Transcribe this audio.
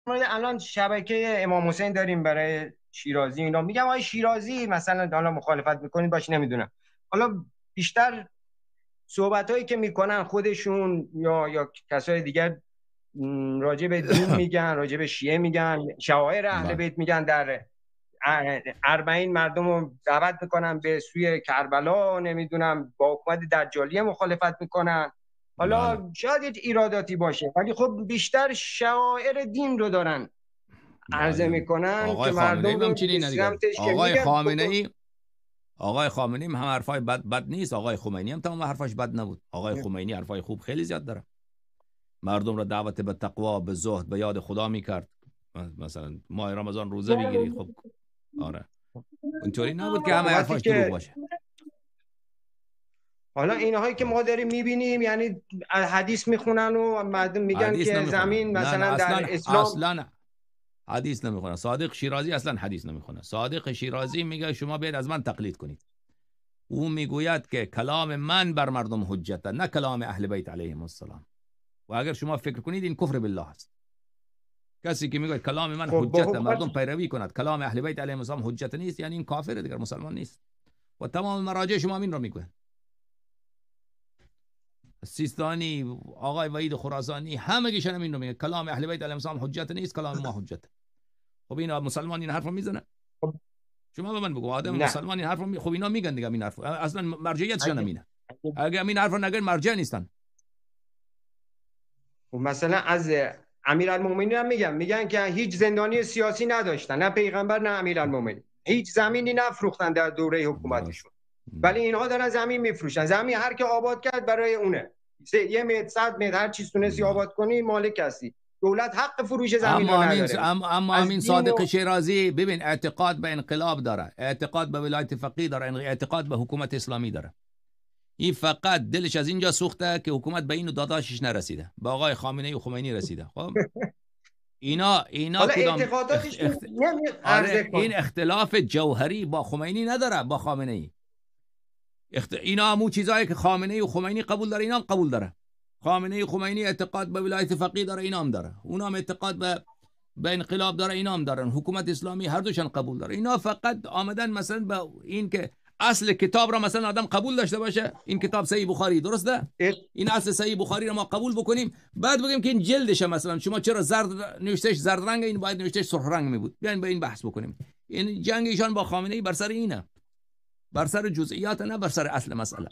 الان شبکه امام حسین داریم برای شیرازی اینا، میگم آقای شیرازی مثلا حالا مخالفت میکنید باش نمیدونم، حالا بیشتر صحبت هایی که میکنن خودشون یا کسای دیگر راجع به دین میگن، راجع به شیعه میگن، شعائر اهل بیت میگن، در اربعین مردم رو دعوت میکنن به سوی کربلا، نمیدونم با حکومت دجالیه مخالفت میکنن. حالا شاید یه ایراداتی باشه ولی خب بیشتر شعائر دین رو دارن عرضه میکنن که مردم رو به سمتش که میگن. آقای خامنه‌ای هم حرفای بد نیست، آقای خمینی هم تمام حرفاش بد نبود. آقای خمینی حرفای خوب خیلی زیاد داره، مردم را دعوت به تقوا، به زهد، به یاد خدا میکرد. مثلا ماه رمضان روزه بگیرید. خب آره اونطوری نبود که همه حرفاش دروغ باشه. حالا اینهایی که ما داریم میبینیم یعنی حدیث میخونن و مردم میگن که زمین مثلا در اسلام اصلا حدیث نمیخونه. صادق شیرازی اصلا حدیث نمیخونه. صادق شیرازی میگه شما بیاید از من تقلید کنید. او میگوید که کلام من بر مردم حجته، نه کلام اهل بیت علیهم السلام. و اگر شما فکر کنید این کفر بالله است. کسی که میگه کلام من حجته مردم پیروی کند، کلام اهل بیت علیهم السلام حجت نیست، یعنی این کافر دیگر مسلمان نیست. و تمام مراجع شما این رو میگن. سیستانی، آقای وحید خراسانی، همه گیشن این رو میگن کلام اهل بیت علیهم السلام حجت نیست، کلام ما حجته. خب اینا مسلمان این حرفو میزنه؟ شما به من بگو آدم مسلمان این حرفو خب اینا میگن دیگه این حرفو اصلا مرجعیتشون همینه. اگه این حرفو نگن مرجع نیستن. خب مثلا از امیرالمومنین هم میگن که هیچ زندانی سیاسی نداشتن، نه پیغمبر نه امیرالمومنین، هیچ زمینی نفروختن در دوره حکومتشون، ولی اینها دارن زمین میفروشن. زمین هر که آباد کرد برای اونه، 1 متر 100 متر هر چیز تونستی آباد کنی مالک هستی. دولت حق فروش زمین رو نداره. اما همین صادق شیرازی ببین اعتقاد به انقلاب داره، اعتقاد به ولایت فقیه داره، اعتقاد به حکومت اسلامی داره. این فقط دلش از اینجا سوخته که حکومت به اینو داداشش نرسیده، به آقای خامنه‌ای و خمینی رسیده. خب اینا کدام این اختلاف جوهری با خمینی نداره، با خامنه‌ای. اینا همون چیزایی که خامنه‌ای و خمینی قبول داره اینا هم قبول داره. خامنه‌ای و خمینی اعتقاد به ولایت فقیه داره، اینا هم داره. اونا هم اعتقاد به انقلاب داره، اینا هم دارن. حکومت اسلامی هر دوشون قبول داره. اینا فقط آمدن مثلا به این که اصل کتاب را مثلا آدم قبول داشته باشه. این کتاب صحیح بخاری درسته؟ این اصل صحیح بخاری را ما قبول بکنیم، بعد بگیم که این جلدشه مثلا شما چرا زرد نوشتهش زرد رنگ، این باید نوشتهش سرخ رنگ می بود. بیاین به این بحث بکنیم. این جنگ ایشان با خامنه‌ای بر سر اینه، بر سر جزئیات نه بر سر اصل مسئله.